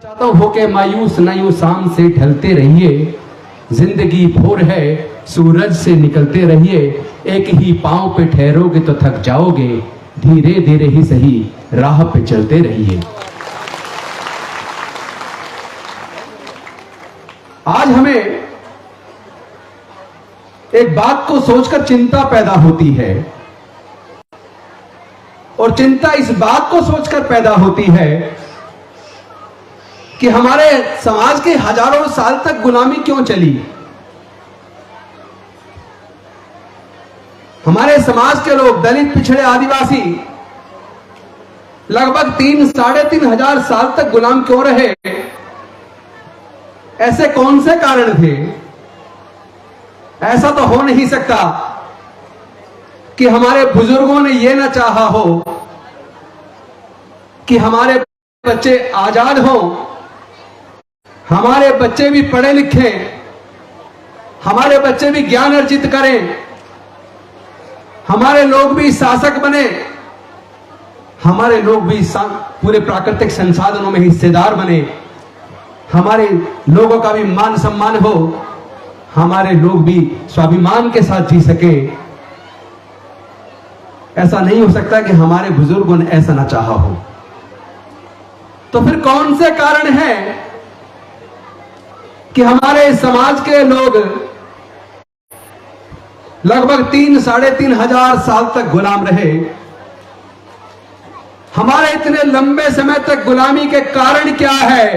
चाहता हूं होके मायूस ना यूं शाम से ढलते रहिए, जिंदगी भोर है सूरज से निकलते रहिए, एक ही पांव पे ठहरोगे तो थक जाओगे, धीरे धीरे ही सही राह पे चलते रहिए। आज हमें एक बात को सोचकर चिंता पैदा होती है, और चिंता इस बात को सोचकर पैदा होती है कि हमारे समाज के हजारों साल तक गुलामी क्यों चली। हमारे समाज के लोग, दलित, पिछड़े, आदिवासी लगभग 3-3.5 हजार साल तक गुलाम क्यों रहे? ऐसे कौन से कारण थे? ऐसा तो हो नहीं सकता कि हमारे बुजुर्गों ने यह ना चाहा हो कि हमारे बच्चे आजाद हों, हमारे बच्चे भी पढ़े लिखे, हमारे बच्चे भी ज्ञान अर्जित करें, हमारे लोग भी शासक बने, हमारे लोग भी पूरे प्राकृतिक संसाधनों में हिस्सेदार बने, हमारे लोगों का भी मान सम्मान हो, हमारे लोग भी स्वाभिमान के साथ जी सके। ऐसा नहीं हो सकता कि हमारे बुजुर्गों ने ऐसा ना चाहा हो। तो फिर कौन से कारण हैं कि हमारे समाज के लोग लगभग 3-3.5 हजार साल तक गुलाम रहे? हमारे इतने लंबे समय तक गुलामी के कारण क्या है?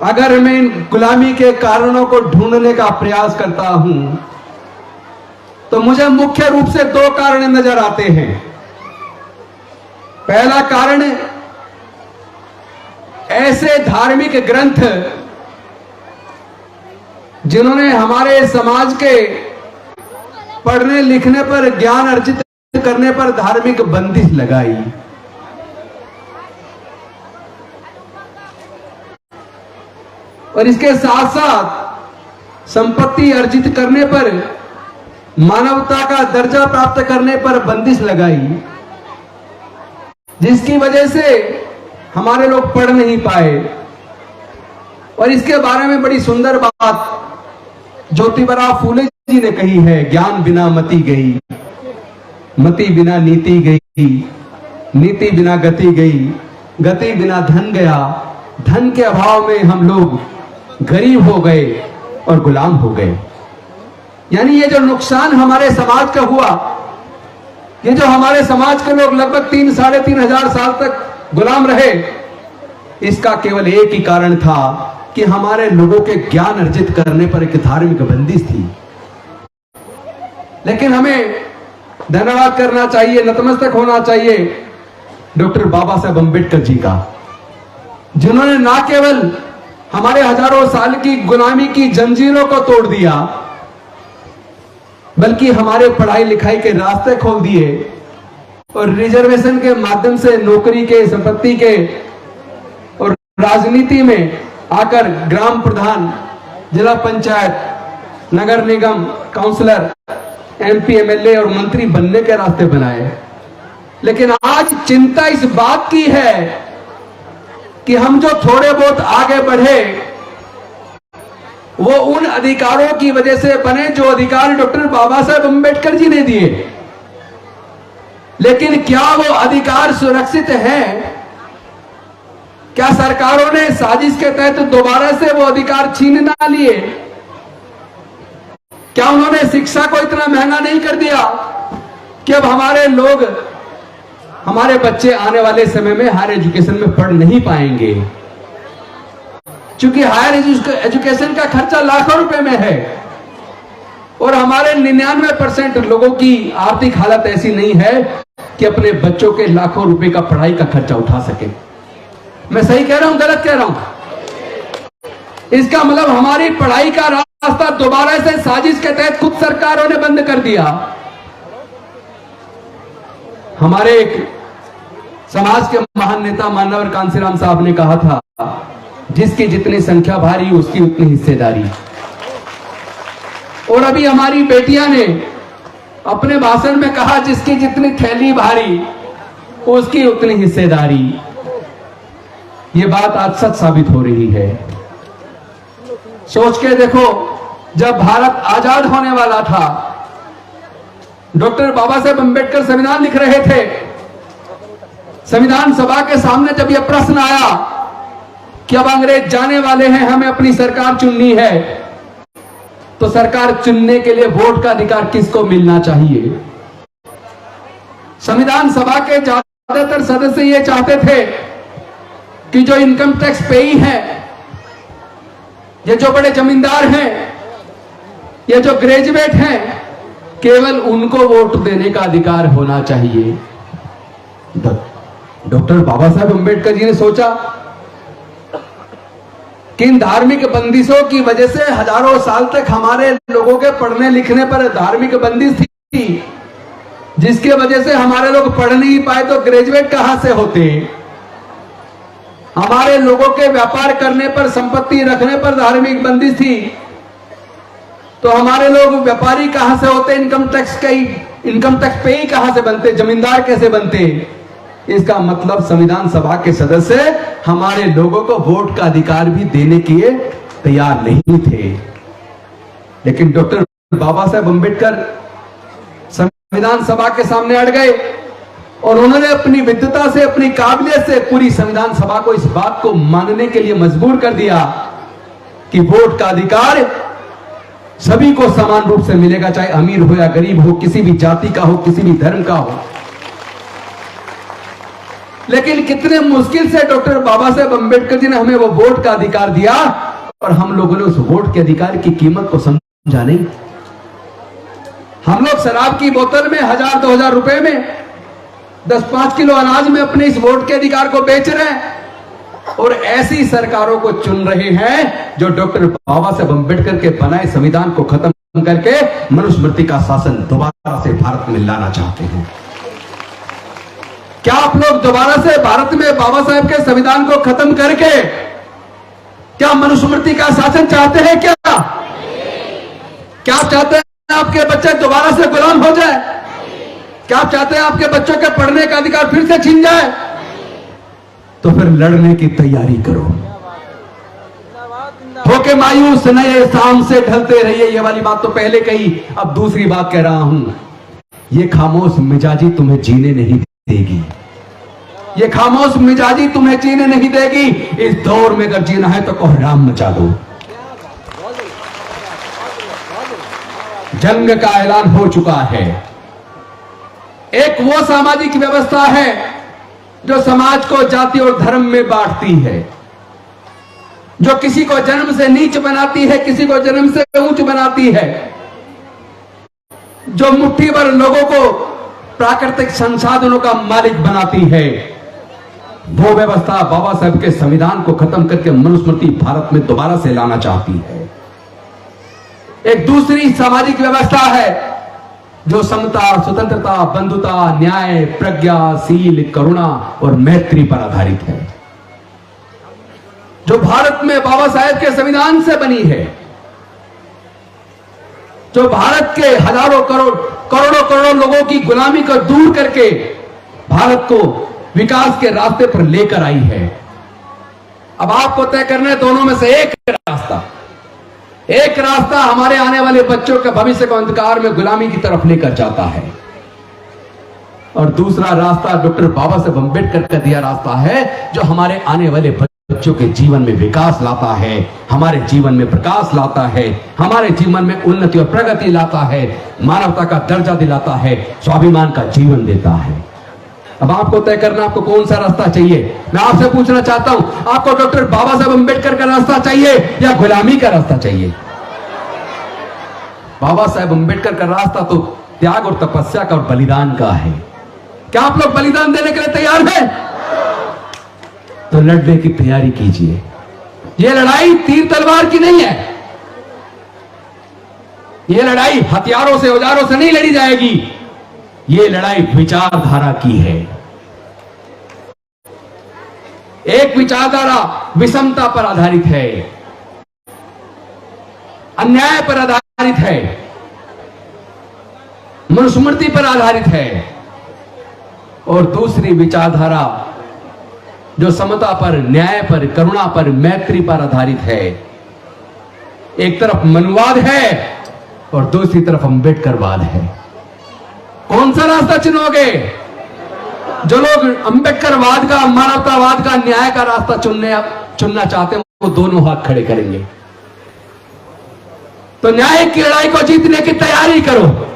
अगर मैं इन गुलामी के कारणों को ढूंढने का प्रयास करता हूं तो मुझे मुख्य रूप से 2 कारण नजर आते हैं। पहला कारण, ऐसे धार्मिक ग्रंथ जिन्होंने हमारे समाज के पढ़ने लिखने पर, ज्ञान अर्जित करने पर धार्मिक बंदिश लगाई। और इसके साथ साथ संपत्ति अर्जित करने पर, मानवता का दर्जा प्राप्त करने पर बंदिश लगाई, जिसकी वजह से हमारे लोग पढ़ नहीं पाए। और इसके बारे में बड़ी सुंदर बात ज्योतिबा फूले जी ने कही है, ज्ञान बिना मति गई, मति बिना नीति गई, नीति बिना गति गई, गति बिना धन गया, धन के अभाव में हम लोग गरीब हो गए और गुलाम हो गए। यानी ये जो नुकसान हमारे समाज का हुआ, ये जो हमारे समाज के लोग लगभग 3-3.5 हजार साल तक गुलाम रहे, इसका केवल एक ही कारण था कि हमारे लोगों के ज्ञान अर्जित करने पर एक धार्मिक बंदिश थी। लेकिन हमें धन्यवाद करना चाहिए, नतमस्तक होना चाहिए डॉक्टर बाबा साहब अम्बेडकर जी का, जिन्होंने ना केवल हमारे हजारों साल की गुलामी की जंजीरों को तोड़ दिया, बल्कि हमारे पढ़ाई लिखाई के रास्ते खोल दिए और रिजर्वेशन के माध्यम से नौकरी के, संपत्ति के और राजनीति में आकर ग्राम प्रधान, जिला पंचायत, नगर निगम, काउंसलर, एमपी, एमएलए और मंत्री बनने के रास्ते बनाए। लेकिन आज चिंता इस बात की है कि हम जो थोड़े बहुत आगे बढ़े वो उन अधिकारों की वजह से बने जो अधिकार डॉक्टर बाबा साहब अम्बेडकर जी ने दिए। लेकिन क्या वो अधिकार सुरक्षित हैं? क्या सरकारों ने साजिश के तहत दोबारा से वो अधिकार छीन ना लिए? क्या उन्होंने शिक्षा को इतना महंगा नहीं कर दिया कि अब हमारे लोग, हमारे बच्चे आने वाले समय में हायर एजुकेशन में पढ़ नहीं पाएंगे? क्योंकि हायर एजुकेशन का खर्चा लाखों रुपए में है और हमारे 99% लोगों की आर्थिक हालत ऐसी नहीं है कि अपने बच्चों के लाखों रुपए का पढ़ाई का खर्चा उठा सके। मैं सही कह रहा हूं, गलत कह रहा हूं? इसका मतलब हमारी पढ़ाई का रास्ता दोबारा से साजिश के तहत खुद सरकारों ने बंद कर दिया। हमारे एक समाज के महान नेता मानवर कांसीराम साहब ने कहा था, जिसकी जितनी संख्या भारी उसकी उतनी हिस्सेदारी। और अभी हमारी बेटियां ने अपने भाषण में कहा, जिसकी जितनी थैली भारी उसकी उतनी हिस्सेदारी। ये बात आज सच साबित हो रही है। सोच के देखो, जब भारत आजाद होने वाला था, डॉक्टर बाबा साहेब अंबेडकर संविधान लिख रहे थे। संविधान सभा के सामने जब यह प्रश्न आया कि अब अंग्रेज जाने वाले हैं, हमें अपनी सरकार चुननी है, तो सरकार चुनने के लिए वोट का अधिकार किसको मिलना चाहिए? संविधान सभा के ज्यादातर सदस्य ये चाहते थे कि जो इनकम टैक्स पेई हैं, ये जो बड़े जमींदार हैं, ये जो ग्रेजुएट हैं, केवल उनको वोट देने का अधिकार होना चाहिए। डॉक्टर बाबा साहेब अंबेडकर जी ने सोचा कि इन धार्मिक बंदिशों की वजह से हजारों साल तक हमारे लोगों के पढ़ने लिखने पर धार्मिक बंदिश थी, जिसके वजह से हमारे लोग पढ़ नहीं पाए, तो ग्रेजुएट कहां से होते? हमारे लोगों के व्यापार करने पर, संपत्ति रखने पर धार्मिक बंदिश थी, तो हमारे लोग व्यापारी कहां से होते? इनकम टैक्स पे ही कहां से बनते? जमींदार कैसे बनते? इसका मतलब संविधान सभा के सदस्य हमारे लोगों को वोट का अधिकार भी देने के लिए तैयार नहीं थे। लेकिन डॉक्टर बाबा साहेब अंबेडकर संविधान सभा के सामने अड़ गए और उन्होंने अपनी विद्वता से, अपनी काबिलियत से पूरी संविधान सभा को इस बात को मानने के लिए मजबूर कर दिया कि वोट का अधिकार सभी को समान रूप से मिलेगा, चाहे अमीर हो या गरीब हो, किसी भी जाति का हो, किसी भी धर्म का हो। लेकिन कितने मुश्किल से डॉक्टर बाबा साहेब अंबेडकर जी ने हमें वो वोट का अधिकार दिया, और हम लोगों ने उस वोट के अधिकार की कीमत को समझा नहीं। हम लोग शराब की बोतल में 1000-2000 रुपए में 10-5 किलो अनाज में अपने इस वोट के अधिकार को बेच रहे हैं, और ऐसी सरकारों को चुन रहे हैं जो डॉक्टर बाबा साहेब अंबेडकर के बनाए संविधान को खत्म करके मनुस्मृति का शासन दोबारा से भारत में लाना चाहते हैं। क्या आप लोग दोबारा से भारत में बाबा साहेब के संविधान को खत्म करके क्या मनुस्मृति का शासन चाहते हैं? क्या आप चाहते हैं आपके बच्चे दोबारा से गुलाम हो जाए? क्या आप चाहते हैं आपके बच्चों के पढ़ने का अधिकार फिर से छीन जाए? तो फिर लड़ने की तैयारी करो। होके मायूस नए शाम से ढलते रहिए, ये वाली बात तो पहले कही, अब दूसरी बात कह रहा हूं। ये खामोश मिजाजी तुम्हें जीने नहीं देगी। ये खामोश मिजाजी तुम्हें जीने नहीं देगी। इस दौर में अगर जीना है तो कोहराम मचा दो। जंग का ऐलान हो चुका है। एक वो सामाजिक व्यवस्था है जो समाज को जाति और धर्म में बांटती है, जो किसी को जन्म से नीच बनाती है, किसी को जन्म से ऊंच बनाती है, जो मुट्ठी भर लोगों को प्राकृतिक संसाधनों का मालिक बनाती है। वो व्यवस्था बाबा साहब के संविधान को खत्म करके मनुस्मृति भारत में दोबारा से लाना चाहती है। एक दूसरी सामाजिक व्यवस्था है जो समता, स्वतंत्रता, बंधुता, न्याय, प्रज्ञाशील, करुणा और मैत्री पर आधारित है, जो भारत में बाबा साहेब के संविधान से बनी है, जो भारत के हजारों करोड़ों लोगों की गुलामी को दूर करके भारत को विकास के रास्ते पर लेकर आई है। अब आपको तय करना है दोनों में से एक रास्ता। एक रास्ता हमारे आने वाले बच्चों के भविष्य को अंधकार में गुलामी की तरफ लेकर जाता है, और दूसरा रास्ता डॉक्टर बाबा साहेब अंबेडकर का दिया रास्ता है, जो हमारे आने वाले बच्चों के जीवन में विकास लाता है, हमारे जीवन में प्रकाश लाता है, हमारे जीवन में उन्नति और प्रगति लाता है, मानवता का दर्जा दिलाता है, स्वाभिमान का जीवन देता है। अब आपको तय करना आपको कौन सा रास्ता चाहिए। मैं आपसे पूछना चाहता हूं, आपको डॉक्टर बाबा साहेब अंबेडकर का रास्ता चाहिए या गुलामी का रास्ता चाहिए? बाबा साहेब अंबेडकर का रास्ता तो त्याग और तपस्या का और बलिदान का है। क्या आप लोग बलिदान देने के लिए तैयार हैं? तो लड़ने की तैयारी कीजिए। यह लड़ाई तीर तलवार की नहीं है। यह लड़ाई हथियारों से, औजारों से नहीं लड़ी जाएगी। ये लड़ाई विचारधारा की है। एक विचारधारा विषमता पर आधारित है, अन्याय पर आधारित है, मनुस्मृति पर आधारित है, और दूसरी विचारधारा जो समता पर, न्याय पर, करुणा पर, मैत्री पर आधारित है। एक तरफ मनुवाद है और दूसरी तरफ अम्बेडकरवाद है। कौन सा रास्ता चुनोगे? जो लोग अम्बेडकरवाद का, मानवतावाद का, न्याय का रास्ता चुनना चाहते हैं, वो दोनों हाथ खड़े करेंगे। तो न्याय की लड़ाई को जीतने की तैयारी करो।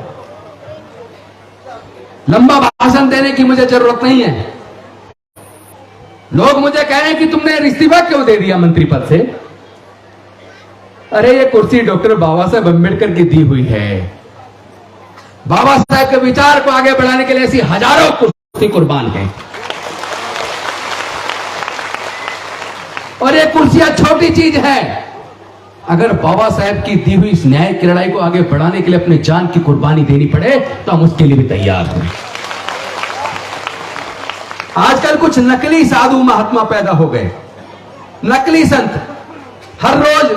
लंबा भाषण देने की मुझे जरूरत नहीं है। लोग मुझे कह रहे हैं कि तुमने इस्तीफा क्यों दे दिया मंत्री पद से? अरे ये कुर्सी डॉक्टर बाबा साहेब अम्बेडकर की दी हुई है। बाबा साहेब के विचार को आगे बढ़ाने के लिए ऐसी हजारों कुर्सी कुर्बान है। और ये कुर्सियां छोटी चीज है। अगर बाबा साहेब की दी हुई इस न्याय की लड़ाई को आगे बढ़ाने के लिए अपनी जान की कुर्बानी देनी पड़े तो हम उसके लिए भी तैयार हैं। आजकल कुछ नकली साधु महात्मा पैदा हो गए, नकली संत। हर रोज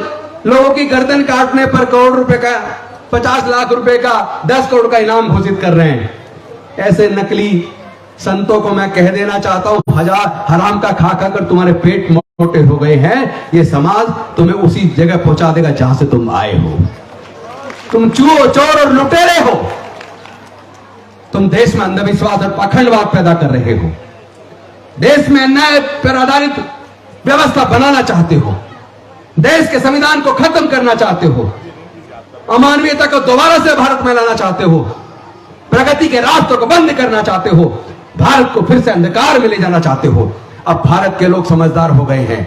लोगों की गर्दन काटने पर करोड़ रुपए का, 50 लाख रुपए का, 10 करोड़ का इनाम घोषित कर रहे हैं। ऐसे नकली संतों को मैं कह देना चाहता हूं, हजार हराम का खा खाकर तुम्हारे पेट मोटे हो गए हैं। ये समाज तुम्हें उसी जगह पहुंचा देगा जहां से तुम आए हो। तुम चोर और लुटेरे हो। तुम देश में अंधविश्वास और पाखंडवाद पैदा कर रहे हो। देश में अन्याय पर आधारित व्यवस्था बनाना चाहते हो। देश के संविधान को खत्म करना चाहते हो। अमानवीयता को दोबारा से भारत में लाना चाहते हो। प्रगति के रास्तों को बंद करना चाहते हो। भारत को फिर से अंधकार में ले जाना चाहते हो। अब भारत के लोग समझदार हो गए हैं।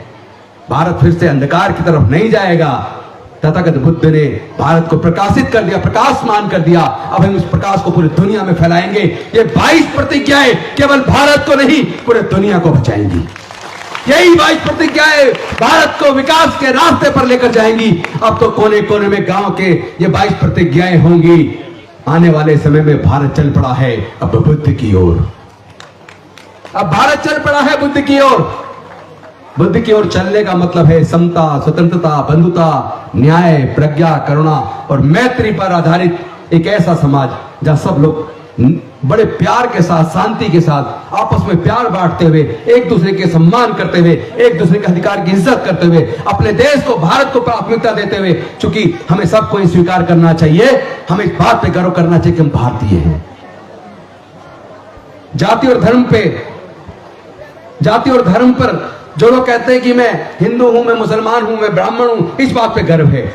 भारत फिर से अंधकार की तरफ नहीं जाएगा। तथागत बुद्ध ने भारत को प्रकाशित कर दिया, प्रकाशमान कर दिया। अब हम इस प्रकाश को पूरी दुनिया में फैलाएंगे। ये 22 प्रतिज्ञाएं केवल भारत को नहीं, पूरे दुनिया को बचाएंगी। यही 22 प्रतिज्ञाएं भारत को विकास के रास्ते पर लेकर जाएंगी। अब तो कोने कोने में गांव के ये 22 प्रतिज्ञाएं होंगी। आने वाले समय में भारत चल पड़ा है अब बुद्ध की ओर। अब भारत चल पड़ा है बुद्ध की ओर। बुद्ध की ओर चलने का मतलब है समता, स्वतंत्रता, बंधुता, न्याय, प्रज्ञा, करुणा और मैत्री पर आधारित एक ऐसा समाज जहां सब लोग बड़े प्यार के साथ, शांति के साथ, आपस में प्यार बांटते हुए, एक दूसरे के सम्मान करते हुए, एक दूसरे के अधिकार की इज्जत करते हुए, अपने देश को, भारत को प्राथमिकता देते हुए, क्योंकि हमें सबको ये स्वीकार करना चाहिए, हमें इस बात पे गर्व करना चाहिए कि हम भारतीय हैं। जाति और धर्म पर जो लोग कहते हैं कि मैं हिंदू हूं, मैं मुसलमान हूं, मैं ब्राह्मण हूं, इस बात पे गर्व है।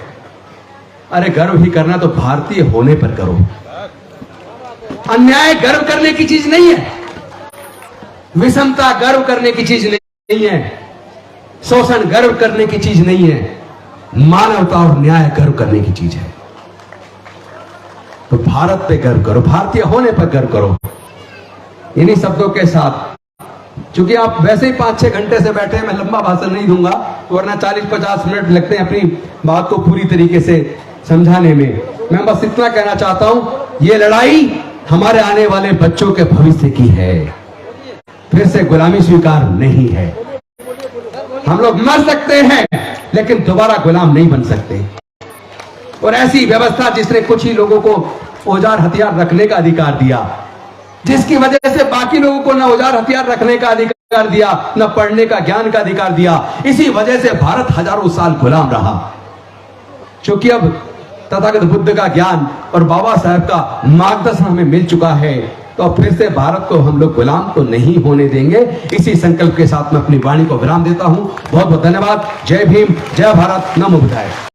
अरे गर्व ही करना तो भारतीय होने पर करो। अन्याय गर्व करने की चीज नहीं है। विषमता गर्व करने की चीज नहीं है। शोषण गर्व करने की चीज नहीं है। मानवता और न्याय गर्व करने की चीज है। तो भारत पे गर्व करो, भारतीय होने पर गर्व करो। इन्हीं शब्दों के साथ, क्योंकि आप वैसे ही 5-6 घंटे से बैठे हैं, मैं लंबा भाषण नहीं दूंगा, वरना 40-50 मिनट लगते हैं अपनी बात को पूरी तरीके से समझाने में। मैं बस इतना कहना चाहता हूं, ये लड़ाई हमारे आने वाले बच्चों के भविष्य की है। फिर से गुलामी स्वीकार नहीं है। हम लोग मर सकते हैं लेकिन दोबारा गुलाम नहीं बन सकते। और ऐसी व्यवस्था जिसने कुछ ही लोगों को औजार हथियार रखने का अधिकार दिया, जिसकी वजह से बाकी लोगों को न औजार हथियार रखने का अधिकार दिया, न पढ़ने का, ज्ञान का अधिकार दिया, इसी वजह से भारत हजारों साल गुलाम रहा। क्योंकि अब तथागत बुद्ध का ज्ञान और बाबा साहेब का मार्गदर्शन हमें मिल चुका है, तो अब फिर से भारत को हम लोग गुलाम तो नहीं होने देंगे। इसी संकल्प के साथ मैं अपनी वाणी को विराम देता हूं। बहुत बहुत धन्यवाद। जय भीम, जय भारत, नमो बुद्धाय।